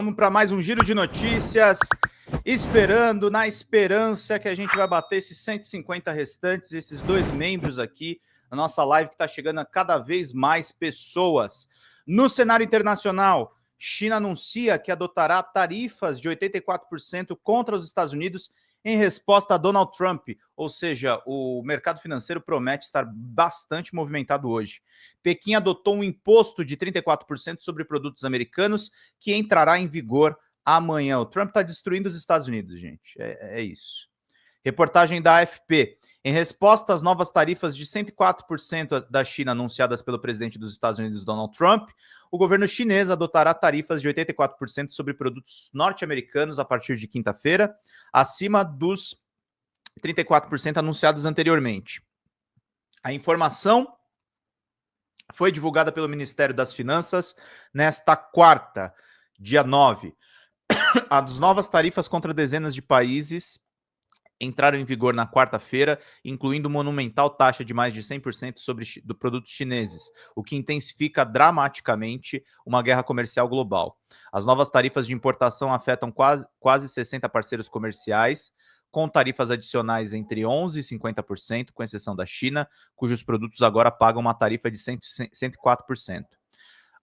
Vamos para mais um giro de notícias, na esperança que a gente vai bater esses 150 restantes, esses 2 membros aqui na nossa live que está chegando a cada vez mais pessoas. No cenário internacional, China anuncia que adotará tarifas de 84% contra os Estados Unidos em resposta a Donald Trump, ou seja, o mercado financeiro promete estar bastante movimentado hoje. Pequim adotou um imposto de 34% sobre produtos americanos que entrará em vigor amanhã. O Trump está destruindo os Estados Unidos, gente. É isso. Reportagem da AFP. Em resposta às novas tarifas de 104% da China anunciadas pelo presidente dos Estados Unidos, Donald Trump, o governo chinês adotará tarifas de 84% sobre produtos norte-americanos a partir de quinta-feira, acima dos 34% anunciados anteriormente. A informação foi divulgada pelo Ministério das Finanças nesta quarta, dia 9. As novas tarifas contra dezenas de países entraram em vigor na quarta-feira, incluindo monumental taxa de mais de 100% sobre produtos chineses, o que intensifica dramaticamente uma guerra comercial global. As novas tarifas de importação afetam quase 60 parceiros comerciais, com tarifas adicionais entre 11% e 50%, com exceção da China, cujos produtos agora pagam uma tarifa de 104%.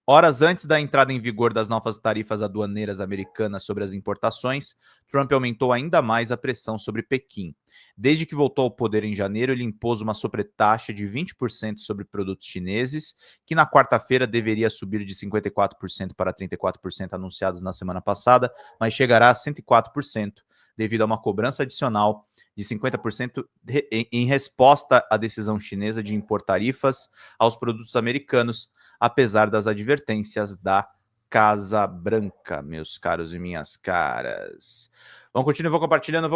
Horas antes da entrada em vigor das novas tarifas aduaneiras americanas sobre as importações, Trump aumentou ainda mais a pressão sobre Pequim. Desde que voltou ao poder em janeiro, ele impôs uma sobretaxa de 20% sobre produtos chineses, que na quarta-feira deveria subir de 54% para 34% anunciados na semana passada, mas chegará a 104%, devido a uma cobrança adicional de 50% em resposta à decisão chinesa de impor tarifas aos produtos americanos, apesar das advertências da Casa Branca, meus caros e minhas caras. Vamos continuar, vou compartilhando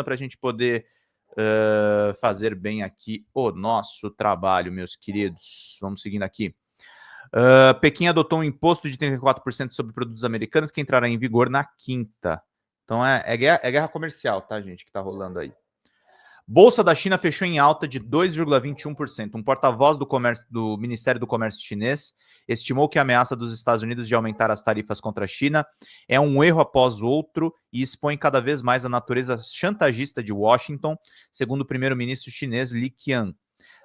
para a gente poder fazer bem aqui o nosso trabalho, meus queridos. Vamos seguindo aqui. Pequim adotou um imposto de 34% sobre produtos americanos que entrará em vigor na quinta. Então é guerra comercial, tá, gente, que tá rolando aí. Bolsa da China fechou em alta de 2,21%. Um porta-voz do Ministério do Comércio chinês estimou que a ameaça dos Estados Unidos de aumentar as tarifas contra a China é um erro após outro e expõe cada vez mais a natureza chantagista de Washington, segundo o primeiro-ministro chinês Li Qiang.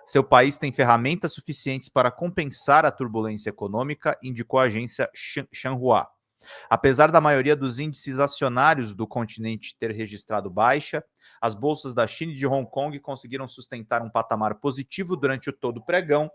Seu país tem ferramentas suficientes para compensar a turbulência econômica, indicou a agência Xinhua. Apesar da maioria dos índices acionários do continente ter registrado baixa, as bolsas da China e de Hong Kong conseguiram sustentar um patamar positivo durante todo o pregão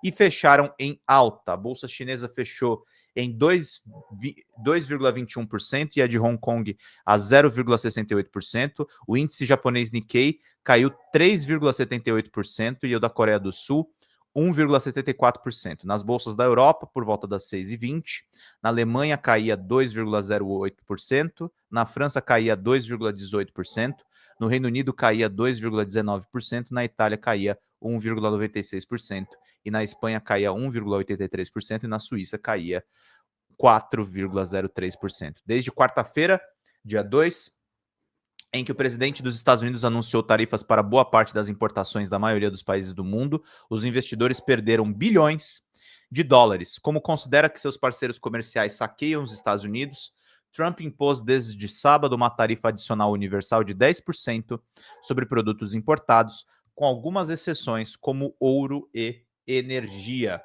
e fecharam em alta. A bolsa chinesa fechou em 2,21% e a de Hong Kong a 0,68%. O índice japonês Nikkei caiu 3,78% e o da Coreia do Sul 1,74%. Nas bolsas da Europa, por volta das 6h20, na Alemanha caía 2,08%, na França caía 2,18%, no Reino Unido caía 2,19%, na Itália caía 1,96% e na Espanha caía 1,83% e na Suíça caía 4,03%. Desde quarta-feira, dia 2, em que o presidente dos Estados Unidos anunciou tarifas para boa parte das importações da maioria dos países do mundo, os investidores perderam bilhões de dólares. Como considera que seus parceiros comerciais saqueiam os Estados Unidos, Trump impôs desde sábado uma tarifa adicional universal de 10% sobre produtos importados, com algumas exceções, como ouro e energia.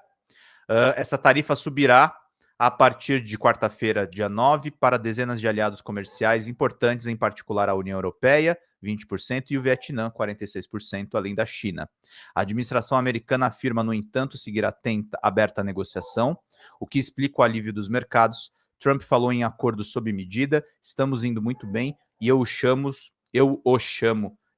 Essa tarifa subirá a partir de quarta-feira, dia 9, para dezenas de aliados comerciais importantes, em particular a União Europeia, 20%, e o Vietnã, 46%, além da China. A administração americana afirma, no entanto, seguir aberta à negociação, o que explica o alívio dos mercados. Trump falou em acordo sob medida, estamos indo muito bem, e eu o chamo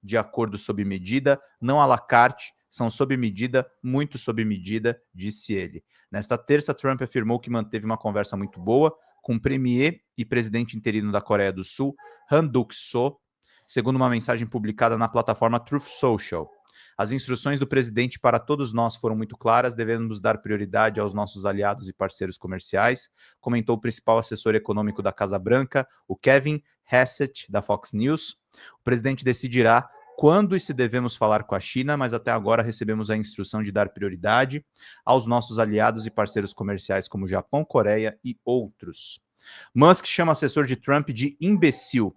de acordo sob medida, não à la carte, são sob medida, muito sob medida, disse ele. Nesta terça, Trump afirmou que manteve uma conversa muito boa com o premier e presidente interino da Coreia do Sul, Han Duck-soo, segundo uma mensagem publicada na plataforma Truth Social. As instruções do presidente para todos nós foram muito claras, devemos dar prioridade aos nossos aliados e parceiros comerciais, comentou o principal assessor econômico da Casa Branca, o Kevin Hassett, da Fox News. O presidente decidirá quando e se devemos falar com a China, mas até agora recebemos a instrução de dar prioridade aos nossos aliados e parceiros comerciais como Japão, Coreia e outros. Musk chama assessor de Trump de imbecil.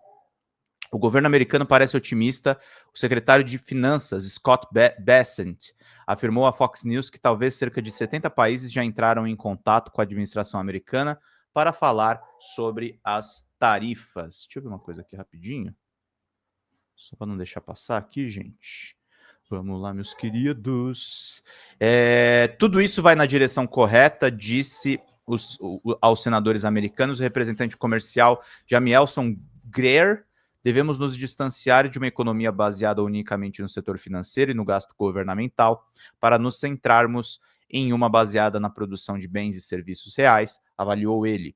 O governo americano parece otimista. O secretário de Finanças, Scott Bessent, afirmou à Fox News que talvez cerca de 70 países já entraram em contato com a administração americana para falar sobre as tarifas. Deixa eu ver uma coisa aqui rapidinho. Só para não deixar passar aqui, gente. Vamos lá, meus queridos. Tudo isso vai na direção correta, disse aos senadores americanos o representante comercial Jamielson Greer. Devemos nos distanciar de uma economia baseada unicamente no setor financeiro e no gasto governamental para nos centrarmos em uma baseada na produção de bens e serviços reais, avaliou ele.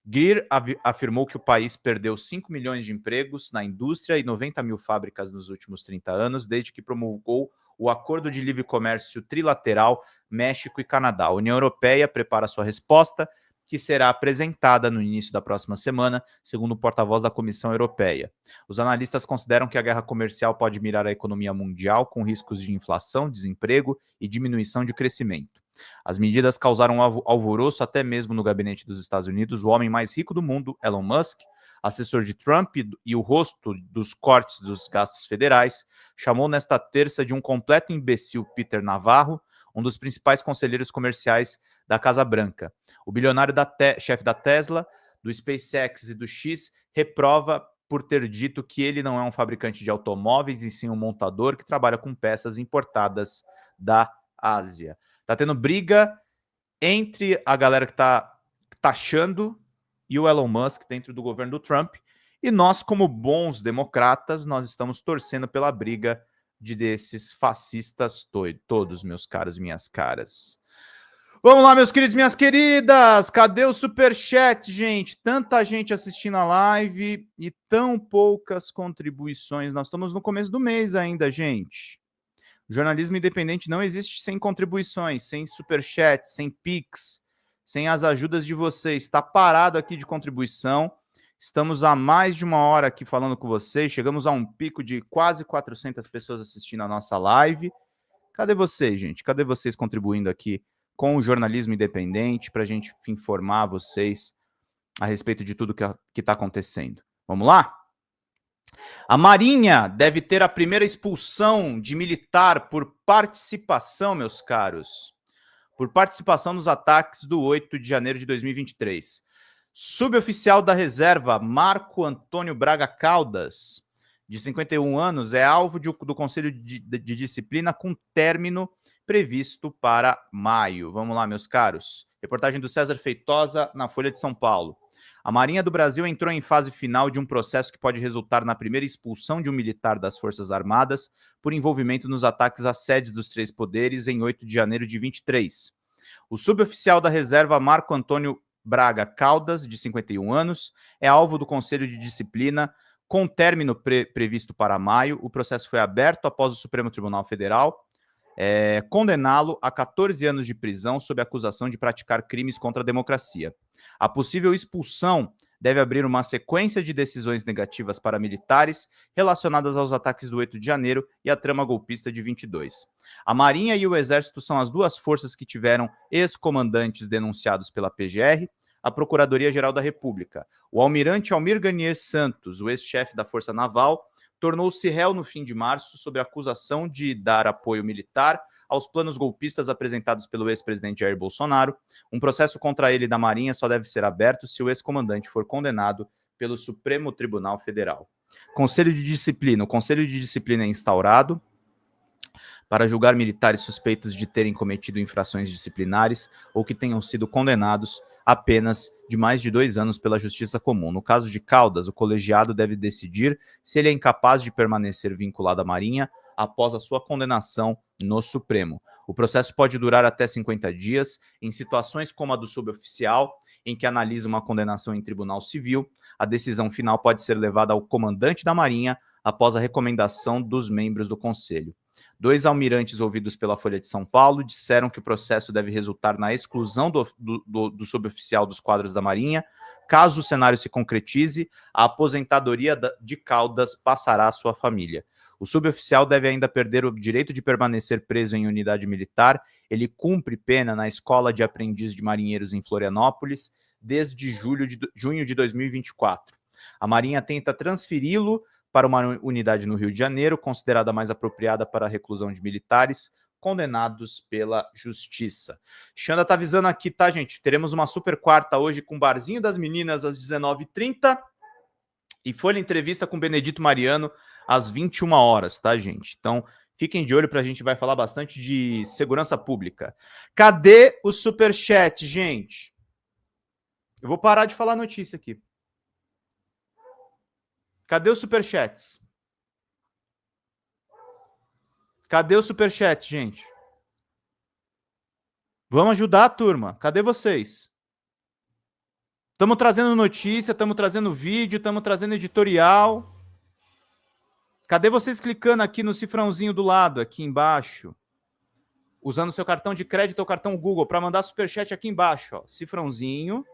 Greer afirmou que o país perdeu 5 milhões de empregos na indústria e 90 mil fábricas nos últimos 30 anos, desde que promulgou o Acordo de Livre Comércio Trilateral México e Canadá. A União Europeia prepara sua resposta, que será apresentada no início da próxima semana, segundo o porta-voz da Comissão Europeia. Os analistas consideram que a guerra comercial pode mirar a economia mundial, com riscos de inflação, desemprego e diminuição de crescimento. As medidas causaram alvoroço até mesmo no gabinete dos Estados Unidos. O homem mais rico do mundo, Elon Musk, assessor de Trump e o rosto dos cortes dos gastos federais, chamou nesta terça de um completo imbecil Peter Navarro, um dos principais conselheiros comerciais da Casa Branca. O bilionário chefe da Tesla, do SpaceX e do X reprova por ter dito que ele não é um fabricante de automóveis e sim um montador que trabalha com peças importadas da Ásia. Tá tendo briga entre a galera que tá taxando e o Elon Musk dentro do governo do Trump. E nós, como bons democratas, nós estamos torcendo pela briga desses fascistas todos, meus caros e minhas caras. Vamos lá, meus queridos e minhas queridas. Cadê o superchat, gente? Tanta gente assistindo a live e tão poucas contribuições. Nós estamos no começo do mês ainda, gente. O jornalismo independente não existe sem contribuições, sem superchat, sem pix, sem as ajudas de vocês. Está parado aqui de contribuição. Estamos há mais de uma hora aqui falando com vocês. Chegamos a um pico de quase 400 pessoas assistindo a nossa live. Cadê vocês, gente? Cadê vocês contribuindo aqui com o jornalismo independente para a gente informar vocês a respeito de tudo que está acontecendo? Vamos lá? A Marinha deve ter a primeira expulsão de militar por participação, meus caros, por participação nos ataques do 8 de janeiro de 2023. Suboficial da reserva Marco Antônio Braga Caldas, de 51 anos, é alvo do Conselho de Disciplina com término previsto para maio. Vamos lá, meus caros. Reportagem do César Feitosa na Folha de São Paulo. A Marinha do Brasil entrou em fase final de um processo que pode resultar na primeira expulsão de um militar das Forças Armadas por envolvimento nos ataques às sedes dos três poderes em 8 de janeiro de 23. O suboficial da reserva Marco Antônio Braga Caldas, de 51 anos, é alvo do Conselho de Disciplina com término previsto para maio. O processo foi aberto após o Supremo Tribunal Federal condená-lo a 14 anos de prisão sob acusação de praticar crimes contra a democracia. A possível expulsão deve abrir uma sequência de decisões negativas para militares relacionadas aos ataques do 8 de janeiro e à trama golpista de 22. A Marinha e o Exército são as duas forças que tiveram ex-comandantes denunciados pela PGR, a Procuradoria-Geral da República. O almirante Almir Garnier Santos, o ex-chefe da Força Naval, tornou-se réu no fim de março sob a acusação de dar apoio militar aos planos golpistas apresentados pelo ex-presidente Jair Bolsonaro. Um processo contra ele da Marinha só deve ser aberto se o ex-comandante for condenado pelo Supremo Tribunal Federal. Conselho de Disciplina. O Conselho de Disciplina é instaurado para julgar militares suspeitos de terem cometido infrações disciplinares ou que tenham sido condenados a penas de mais de 2 anos pela Justiça Comum. No caso de Caldas, o colegiado deve decidir se ele é incapaz de permanecer vinculado à Marinha após a sua condenação no Supremo. O processo pode durar até 50 dias. Em situações como a do suboficial, em que analisa uma condenação em tribunal civil, a decisão final pode ser levada ao comandante da Marinha após a recomendação dos membros do Conselho. 2 almirantes ouvidos pela Folha de São Paulo disseram que o processo deve resultar na exclusão do suboficial dos quadros da Marinha. Caso o cenário se concretize, a aposentadoria de Caldas passará à sua família. O suboficial deve ainda perder o direito de permanecer preso em unidade militar. Ele cumpre pena na Escola de Aprendiz de Marinheiros em Florianópolis desde junho de 2024. A Marinha tenta transferi-lo para uma unidade no Rio de Janeiro, considerada mais apropriada para a reclusão de militares condenados pela justiça. Xanda tá avisando aqui, tá, gente? Teremos uma super quarta hoje com o Barzinho das Meninas às 19h30 e Folha Entrevista com Benedito Mariano às 21 horas, tá, gente? Então, fiquem de olho, a gente vai falar bastante de segurança pública. Cadê o superchat, gente? Eu vou parar de falar notícia aqui. Cadê os superchats? Cadê o superchat, gente? Vamos ajudar a turma. Cadê vocês? Estamos trazendo notícia, estamos trazendo vídeo, estamos trazendo editorial. Cadê vocês clicando aqui no cifrãozinho do lado, aqui embaixo? Usando seu cartão de crédito ou cartão Google para mandar superchat aqui embaixo, ó. Cifrãozinho.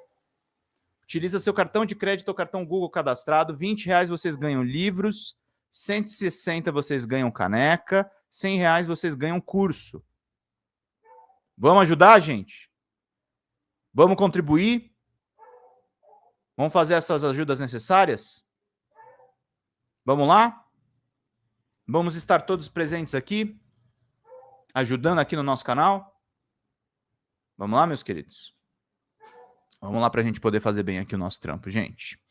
Utiliza seu cartão de crédito ou cartão Google cadastrado. R$20 vocês ganham livros. 160 vocês ganham caneca. R$100 vocês ganham curso. Vamos ajudar, gente? Vamos contribuir? Vamos fazer essas ajudas necessárias? Vamos lá? Vamos estar todos presentes aqui, ajudando aqui no nosso canal. Vamos lá, meus queridos? Vamos lá para a gente poder fazer bem aqui o nosso trampo, gente.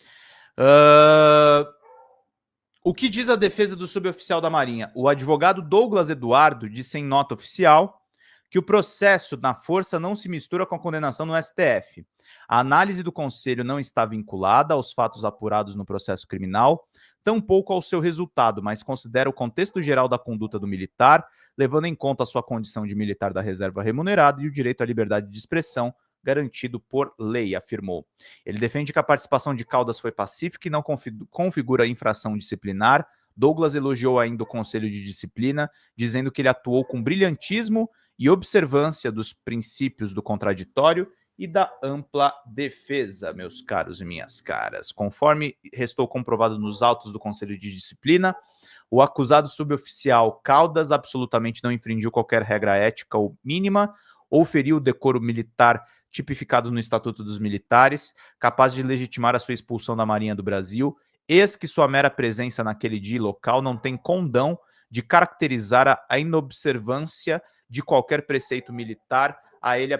O que diz a defesa do suboficial da Marinha? O advogado Douglas Eduardo disse em nota oficial que o processo na força não se mistura com a condenação no STF. A análise do Conselho não está vinculada aos fatos apurados no processo criminal, tampouco ao seu resultado, mas considera o contexto geral da conduta do militar, levando em conta a sua condição de militar da reserva remunerada e o direito à liberdade de expressão garantido por lei, afirmou. Ele defende que a participação de Caldas foi pacífica e não configura infração disciplinar. Douglas elogiou ainda o Conselho de Disciplina, dizendo que ele atuou com brilhantismo e observância dos princípios do contraditório e da ampla defesa, meus caros e minhas caras. Conforme restou comprovado nos autos do Conselho de Disciplina, o acusado suboficial Caldas absolutamente não infringiu qualquer regra ética ou mínima ou feriu o decoro militar tipificado no Estatuto dos Militares, capaz de legitimar a sua expulsão da Marinha do Brasil, eis que sua mera presença naquele dia e local não tem condão de caracterizar a inobservância de qualquer preceito militar a ele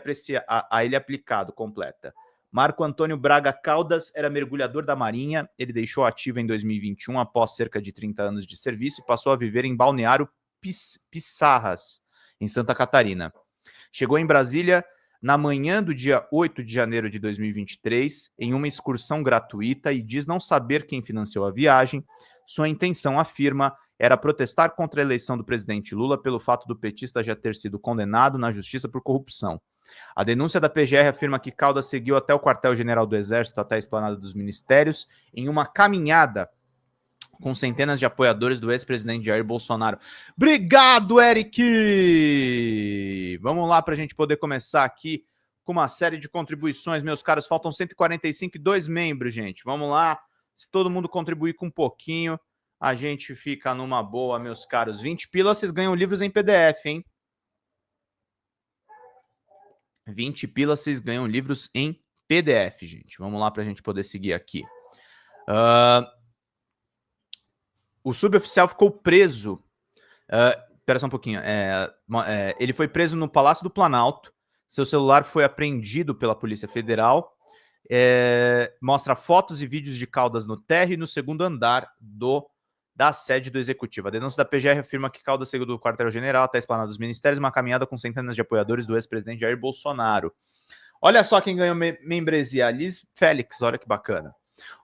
aplicado, completa. Marco Antônio Braga Caldas era mergulhador da Marinha, ele deixou ativa em 2021 após cerca de 30 anos de serviço e passou a viver em Balneário Pissarras, em Santa Catarina. Chegou em Brasília na manhã do dia 8 de janeiro de 2023, em uma excursão gratuita, e diz não saber quem financiou a viagem. Sua intenção, afirma, era protestar contra a eleição do presidente Lula pelo fato do petista já ter sido condenado na justiça por corrupção. A denúncia da PGR afirma que Caldas seguiu até o quartel-general do Exército, até a esplanada dos ministérios, em uma caminhada com centenas de apoiadores do ex-presidente Jair Bolsonaro. Obrigado, Eric! Vamos lá para a gente poder começar aqui com uma série de contribuições, meus caros. Faltam 145 e 2 membros, gente. Vamos lá. Se todo mundo contribuir com um pouquinho, a gente fica numa boa, meus caros. 20 pila, vocês ganham livros em PDF, hein? 20 pila, vocês ganham livros em PDF, gente. Vamos lá para a gente poder seguir aqui. O suboficial ficou preso. Espera só um pouquinho. Ele foi preso no Palácio do Planalto. Seu celular foi apreendido pela Polícia Federal. Mostra fotos e vídeos de Caldas no térreo e no segundo andar da sede do Executivo. A denúncia da PGR afirma que Caldas saiu do quartel-general até a esplanada dos ministérios, uma caminhada com centenas de apoiadores do ex-presidente Jair Bolsonaro. Olha só quem ganhou membresia. Liz Félix, olha que bacana.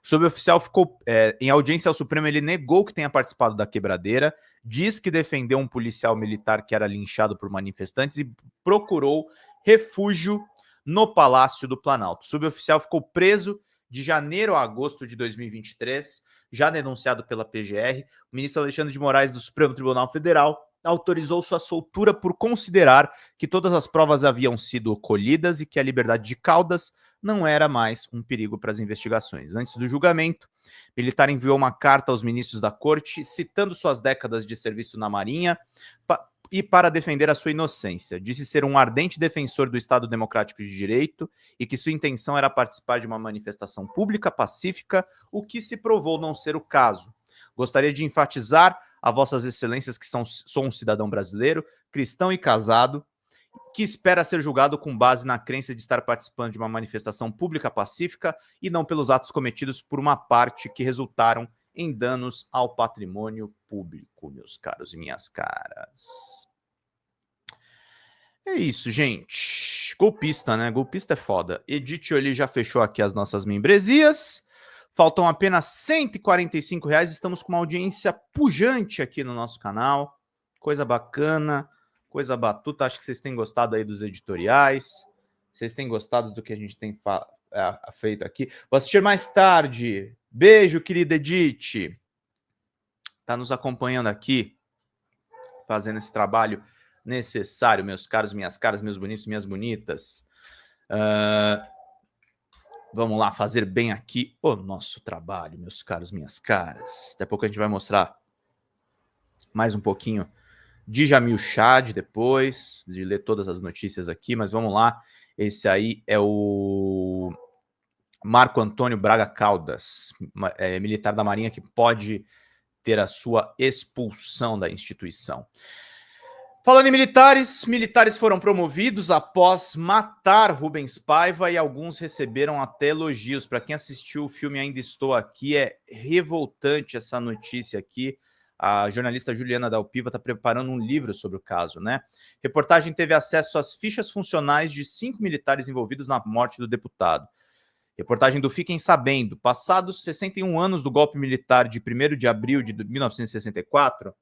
O suboficial ficou em audiência ao Supremo, ele negou que tenha participado da quebradeira, diz que defendeu um policial militar que era linchado por manifestantes e procurou refúgio no Palácio do Planalto. O suboficial ficou preso de janeiro a agosto de 2023, já denunciado pela PGR. O ministro Alexandre de Moraes do Supremo Tribunal Federal autorizou sua soltura por considerar que todas as provas haviam sido colhidas e que a liberdade de Caldas não era mais um perigo para as investigações. Antes do julgamento, o militar enviou uma carta aos ministros da corte, citando suas décadas de serviço na Marinha e para defender a sua inocência. Disse ser um ardente defensor do Estado Democrático de Direito e que sua intenção era participar de uma manifestação pública pacífica, o que se provou não ser o caso. Gostaria de enfatizar a vossas excelências que sou um cidadão brasileiro, cristão e casado, que espera ser julgado com base na crença de estar participando de uma manifestação pública pacífica e não pelos atos cometidos por uma parte que resultaram em danos ao patrimônio público, meus caros e minhas caras. É isso, gente. Golpista, né? Golpista é foda. Edith ali já fechou aqui as nossas membresias. Faltam apenas R$145. Estamos com uma audiência pujante aqui no nosso canal. Coisa bacana, coisa batuta. Acho que vocês têm gostado aí dos editoriais. Vocês têm gostado do que a gente tem feito aqui. Vou assistir mais tarde. Beijo, querida Edith. Tá nos acompanhando aqui, fazendo esse trabalho necessário, meus caros, minhas caras, meus bonitos, minhas bonitas. Vamos lá fazer bem aqui o nosso trabalho, meus caros, minhas caras. Daqui a pouco a gente vai mostrar mais um pouquinho de Jamil Chad depois, de ler todas as notícias aqui, mas vamos lá. Esse aí é o Marco Antônio Braga Caldas, militar da Marinha que pode ter a sua expulsão da instituição. Falando em militares, militares foram promovidos após matar Rubens Paiva e alguns receberam até elogios. Para quem assistiu o filme Ainda Estou Aqui, é revoltante essa notícia aqui. A jornalista Juliana Dalpiva está preparando um livro sobre o caso, né? Reportagem teve acesso às fichas funcionais de 5 militares envolvidos na morte do deputado. Reportagem do Fiquem Sabendo. Passados 61 anos do golpe militar de 1º de abril de 1964...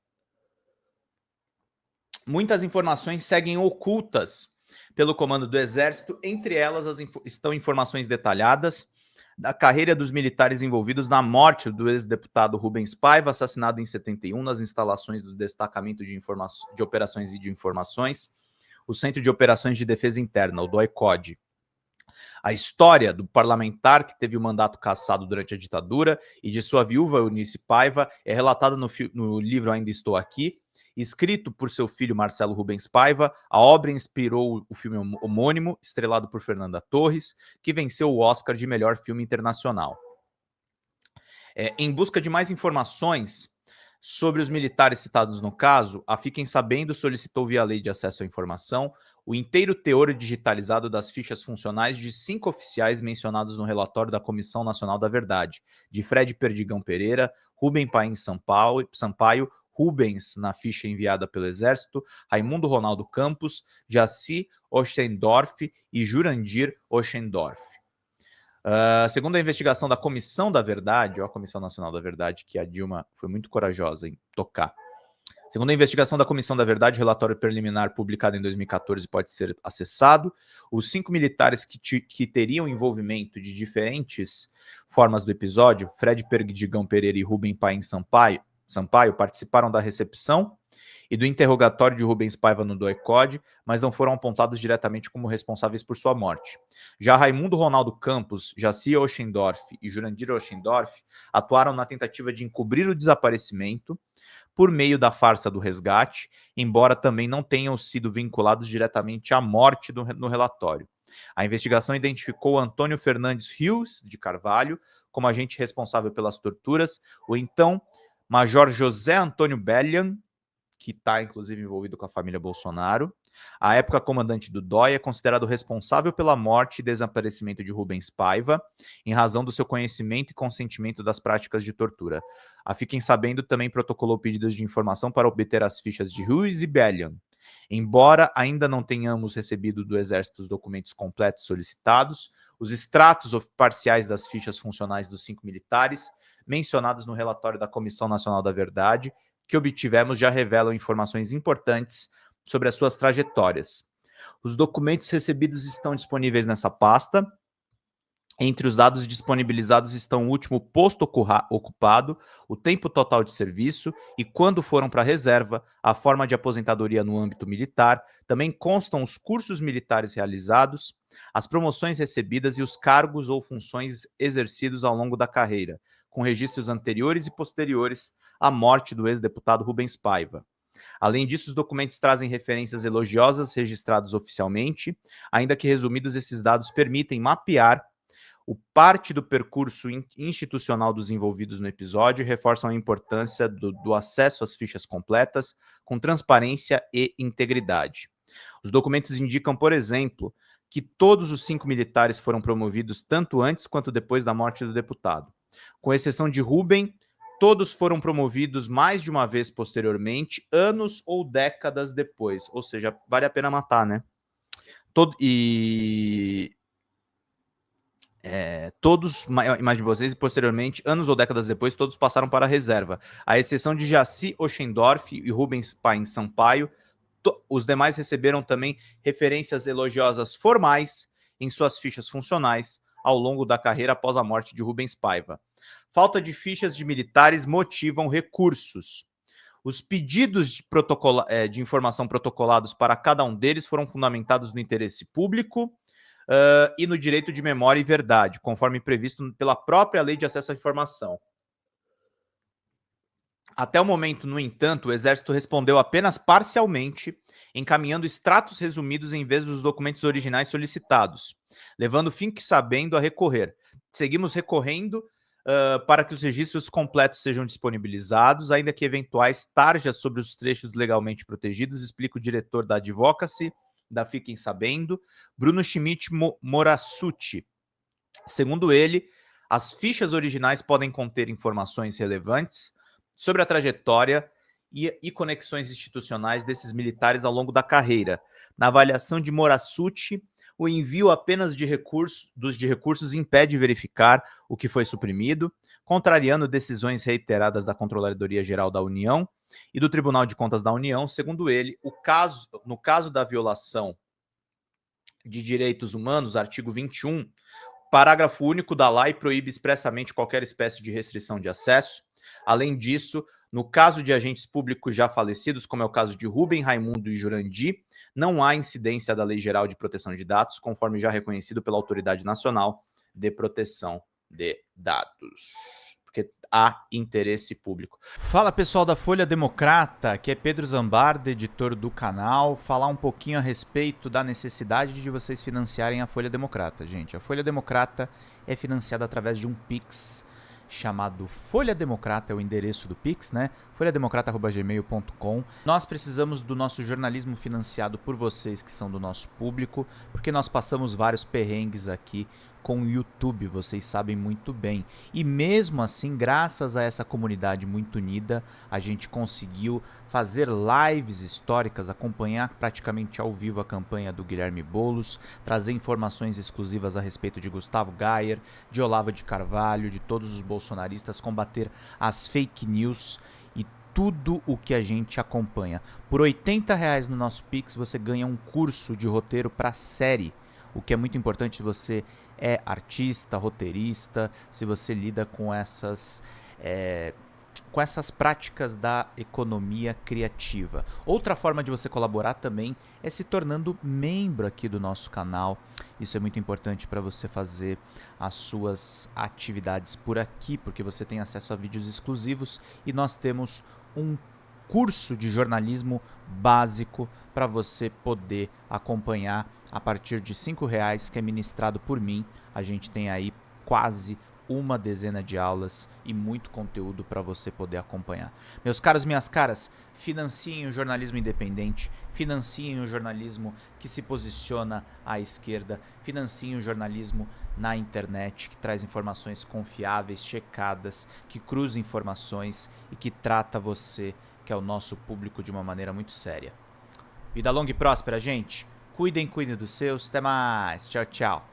muitas informações seguem ocultas pelo comando do Exército, entre elas estão informações detalhadas da carreira dos militares envolvidos na morte do ex-deputado Rubens Paiva, assassinado em 71 nas instalações do Destacamento de Operações e de Informações, o Centro de Operações de Defesa Interna, o DOI-CODE. A história do parlamentar que teve o mandato cassado durante a ditadura e de sua viúva Eunice Paiva é relatada no livro Ainda Estou Aqui, escrito por seu filho Marcelo Rubens Paiva. A obra inspirou o filme homônimo, estrelado por Fernanda Torres, que venceu o Oscar de melhor filme internacional. Em busca de mais informações sobre os militares citados no caso, a Fiquem Sabendo solicitou via Lei de Acesso à Informação o inteiro teor digitalizado das fichas funcionais de 5 oficiais mencionados no relatório da Comissão Nacional da Verdade, de Fred Perdigão Pereira, Rubem Paim Sampaio, Rubens na ficha enviada pelo Exército, Raimundo Ronaldo Campos, Jaci Oschendorf e Jurandir Oschendorf. Segundo a investigação da Comissão da Verdade, a Comissão Nacional da Verdade, que a Dilma foi muito corajosa em tocar. Segundo a investigação da Comissão da Verdade, o relatório preliminar publicado em 2014 pode ser acessado. Os 5 militares que teriam envolvimento de diferentes formas do episódio, Fred Perdigão Pereira e Rubem Paim Sampaio participaram da recepção e do interrogatório de Rubens Paiva no DOI-CODE, mas não foram apontados diretamente como responsáveis por sua morte. Já Raimundo Ronaldo Campos, Jaci Oschendorf e Jurandir Oschendorf atuaram na tentativa de encobrir o desaparecimento por meio da farsa do resgate, embora também não tenham sido vinculados diretamente à morte no relatório. A investigação identificou Antônio Fernandes Rios de Carvalho como agente responsável pelas torturas, o então Major José Antônio Bellian, que está inclusive envolvido com a família Bolsonaro. À época, comandante do DOI, é considerado responsável pela morte e desaparecimento de Rubens Paiva, em razão do seu conhecimento e consentimento das práticas de tortura. A Fiquem Sabendo também protocolou pedidos de informação para obter as fichas de Rios e Bellian. Embora ainda não tenhamos recebido do Exército os documentos completos solicitados, os extratos parciais das fichas funcionais dos 5 militares, mencionados no relatório da Comissão Nacional da Verdade, que obtivemos já revelam informações importantes sobre as suas trajetórias. Os documentos recebidos estão disponíveis nessa pasta. Entre os dados disponibilizados estão o último posto ocupado, o tempo total de serviço e quando foram para a reserva, a forma de aposentadoria no âmbito militar. Também constam os cursos militares realizados, as promoções recebidas e os cargos ou funções exercidos ao longo da carreira, com registros anteriores e posteriores à morte do ex-deputado Rubens Paiva. Além disso, os documentos trazem referências elogiosas registradas oficialmente, ainda que resumidos, esses dados permitem mapear o parte do percurso institucional dos envolvidos no episódio e reforçam a importância do acesso às fichas completas com transparência e integridade. Os documentos indicam, por exemplo, que todos os 5 militares foram promovidos tanto antes quanto depois da morte do deputado. Com exceção de Rubem, todos foram promovidos mais de uma vez posteriormente, anos ou décadas depois. Ou seja, vale a pena matar, né? Todos, mais de vocês, e posteriormente, anos ou décadas depois, todos passaram para a reserva. À exceção de Jaci Oxendorf e Rubens Paim Sampaio, os demais receberam também referências elogiosas formais em suas fichas funcionais ao longo da carreira após a morte de Rubens Paiva. Falta de fichas de militares motivam recursos. Os pedidos de informação protocolados para cada um deles foram fundamentados no interesse público e no direito de memória e verdade, conforme previsto pela própria Lei de Acesso à Informação. Até o momento, no entanto, o Exército respondeu apenas parcialmente, encaminhando extratos resumidos em vez dos documentos originais solicitados, levando Fique Sabendo a recorrer. Seguimos recorrendo para que os registros completos sejam disponibilizados, ainda que eventuais tarjas sobre os trechos legalmente protegidos, explica o diretor da Advocacy, da Fiquem Sabendo, Bruno Schmidt Morassuti. Segundo ele, as fichas originais podem conter informações relevantes sobre a trajetória e conexões institucionais desses militares ao longo da carreira. Na avaliação de Morassuti, o envio apenas de recursos impede verificar o que foi suprimido, contrariando decisões reiteradas da Controladoria Geral da União e do Tribunal de Contas da União. Segundo ele, no caso da violação de direitos humanos, artigo 21, parágrafo único da lei proíbe expressamente qualquer espécie de restrição de acesso. Além disso, no caso de agentes públicos já falecidos, como é o caso de Rubem, Raimundo e Jurandir, não há incidência da Lei Geral de Proteção de Dados, conforme já reconhecido pela Autoridade Nacional de Proteção de Dados. Porque há interesse público. Fala, pessoal da Folha Democrata, que é Pedro Zambarda, editor do canal, falar um pouquinho a respeito da necessidade de vocês financiarem a Folha Democrata. Gente, a Folha Democrata é financiada através de um Pix chamado Folha Democrata, é o endereço do Pix, né? folhademocrata@gmail.com. Nós precisamos do nosso jornalismo financiado por vocês que são do nosso público, porque nós passamos vários perrengues aqui com o YouTube, vocês sabem muito bem. E mesmo assim, graças a essa comunidade muito unida, a gente conseguiu fazer lives históricas, acompanhar praticamente ao vivo a campanha do Guilherme Boulos, trazer informações exclusivas a respeito de Gustavo Gayer, de Olavo de Carvalho, de todos os bolsonaristas, combater as fake news e tudo o que a gente acompanha. Por R$80 no nosso Pix, você ganha um curso de roteiro para série, o que é muito importante se você é artista, roteirista, se você lida com essas práticas da economia criativa. Outra forma de você colaborar também é se tornando membro aqui do nosso canal. Isso é muito importante para você fazer as suas atividades por aqui, porque você tem acesso a vídeos exclusivos e nós temos um curso de jornalismo básico para você poder acompanhar a partir de R$5, que é ministrado por mim. A gente tem aí quase uma dezena de aulas e muito conteúdo para você poder acompanhar. Meus caros, minhas caras, financiem o jornalismo independente, financiem o jornalismo que se posiciona à esquerda, financiem o jornalismo na internet, que traz informações confiáveis, checadas, que cruza informações e que trata você, que é o nosso público, de uma maneira muito séria. Vida longa e próspera, gente. Cuidem dos seus. Até mais. Tchau, tchau.